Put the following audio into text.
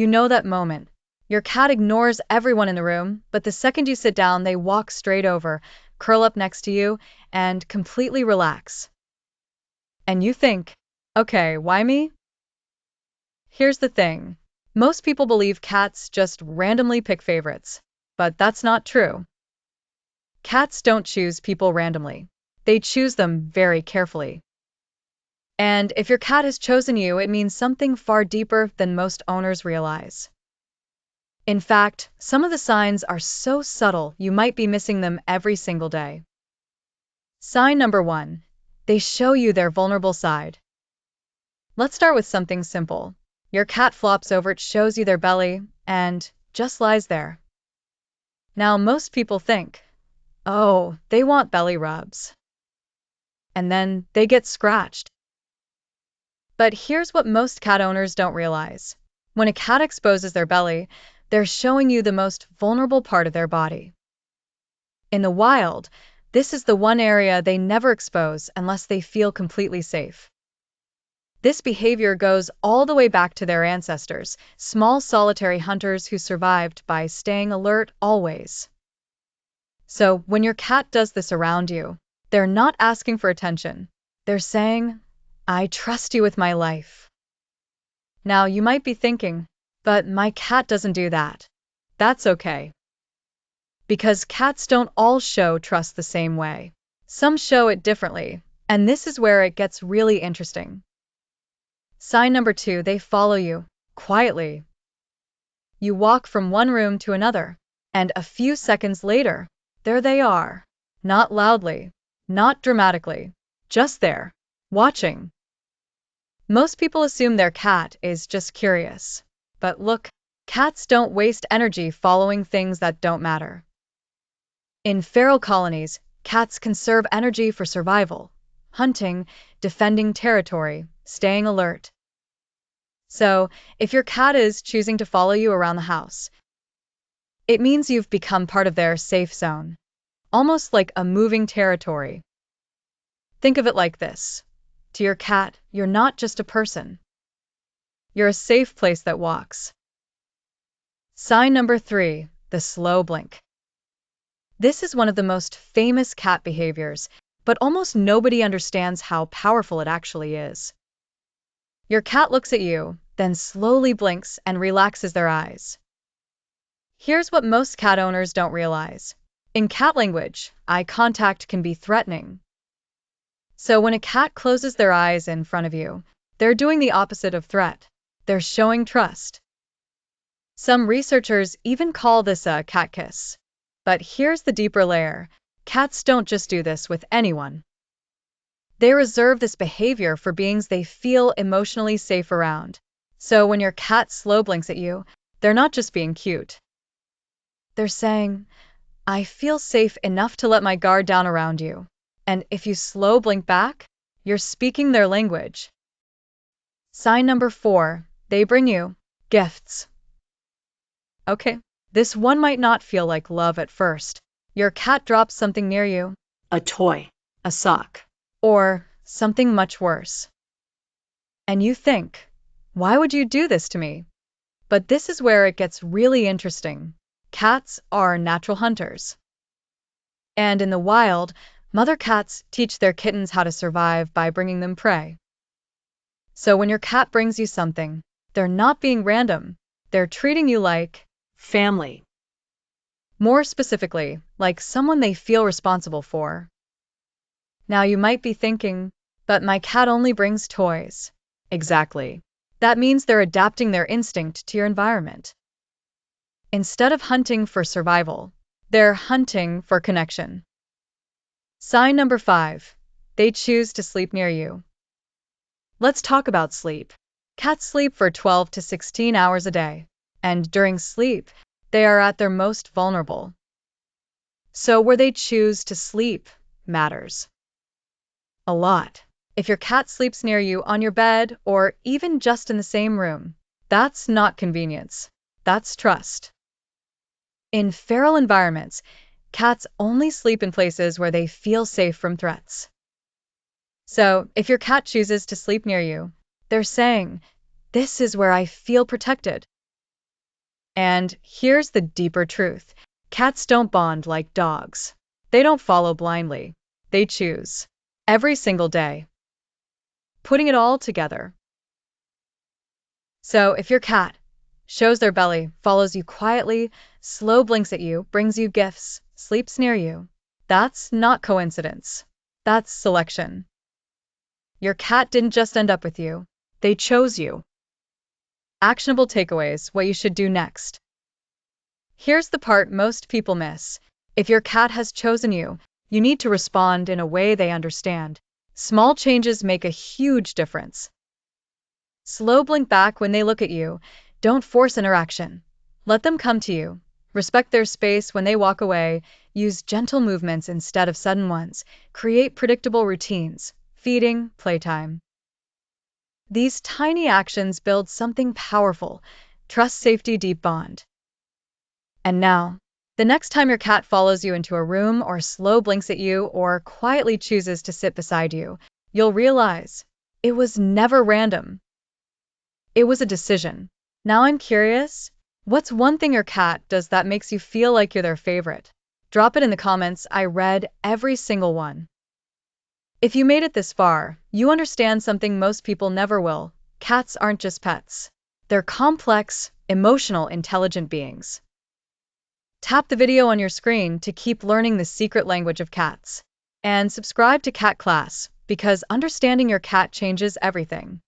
You know that moment. Your cat ignores everyone in the room, but the second you sit down, they walk straight over, curl up next to you, and completely relax. And you think, okay, why me? Here's the thing. Most people believe cats just randomly pick favorites, but that's not true. Cats don't choose people randomly. They choose them very carefully. And if your cat has chosen you, it means something far deeper than most owners realize. In fact, some of the signs are so subtle you might be missing them every single day. Sign number 1. They show you their vulnerable side. Let's start with something simple. Your cat flops over, it shows you their belly, and just lies there. Now, most people think, oh, they want belly rubs. And then they get scratched. But here's what most cat owners don't realize. When a cat exposes their belly, they're showing you the most vulnerable part of their body. In the wild, this is the one area they never expose unless they feel completely safe. This behavior goes all the way back to their ancestors, small solitary hunters who survived by staying alert always. So when your cat does this around you, they're not asking for attention. They're saying, I trust you with my life. Now you might be thinking, but my cat doesn't do that. That's okay. Because cats don't all show trust the same way. Some show it differently, and this is where it gets really interesting. Sign number 2, they follow you, quietly. You walk from one room to another, and a few seconds later, there they are. Not loudly, not dramatically, just there, watching. Most people assume their cat is just curious. But look, cats don't waste energy following things that don't matter. In feral colonies, cats conserve energy for survival, hunting, defending territory, staying alert. So, if your cat is choosing to follow you around the house, it means you've become part of their safe zone, almost like a moving territory. Think of it like this. To your cat, you're not just a person. You're a safe place that walks. Sign number 3, the slow blink. This is one of the most famous cat behaviors, but almost nobody understands how powerful it actually is. Your cat looks at you, then slowly blinks and relaxes their eyes. Here's what most cat owners don't realize. In cat language, eye contact can be threatening. So when a cat closes their eyes in front of you, they're doing the opposite of threat. They're showing trust. Some researchers even call this a cat kiss. But here's the deeper layer. Cats don't just do this with anyone. They reserve this behavior for beings they feel emotionally safe around. So when your cat slow blinks at you, they're not just being cute. They're saying, I feel safe enough to let my guard down around you. And if you slow blink back, you're speaking their language. Sign number 4, they bring you gifts. Okay, this one might not feel like love at first. Your cat drops something near you, A toy. a sock, or something much worse. And you think, why would you do this to me? But this is where it gets really interesting. Cats are natural hunters. And in the wild, mother cats teach their kittens how to survive by bringing them prey. So when your cat brings you something, they're not being random. They're treating you like Family. more specifically, like someone they feel responsible for. Now you might be thinking, but my cat only brings toys. Exactly. That means they're adapting their instinct to your environment. Instead of hunting for survival, they're hunting for connection. Sign number 5, they choose to sleep near you. Let's talk about sleep. Cats sleep for 12 to 16 hours a day, and during sleep, they are at their most vulnerable. So where they choose to sleep matters a lot. If your cat sleeps near you on your bed or even just in the same room, that's not convenience, that's trust. In feral environments, cats only sleep in places where they feel safe from threats. So if your cat chooses to sleep near you, they're saying, this is where I feel protected. And here's the deeper truth. Cats don't bond like dogs. They don't follow blindly. They choose. Every single day. Putting it all together. So if your cat shows their belly, follows you quietly, slow blinks at you, brings you gifts, sleeps near you, that's not coincidence. That's selection. Your cat didn't just end up with you. They chose you. Actionable takeaways, what you should do next. Here's the part most people miss. If your cat has chosen you, you need to respond in a way they understand. Small changes make a huge difference. Slow blink back when they look at you. Don't force interaction. Let them come to you. Respect their space when they walk away. Use gentle movements instead of sudden ones. Create predictable routines. Feeding, playtime. These tiny actions build something powerful. Trust, safety, deep bond. And now, the next time your cat follows you into a room or slow blinks at you or quietly chooses to sit beside you, you'll realize it was never random. It was a decision. Now I'm curious, what's one thing your cat does that makes you feel like you're their favorite? Drop it in the comments. I read every single one. If you made it this far, you understand something most people never will. Cats aren't just pets. They're complex, emotional, intelligent beings. Tap the video on your screen to keep learning the secret language of cats. And subscribe to Cat Class, because understanding your cat changes everything.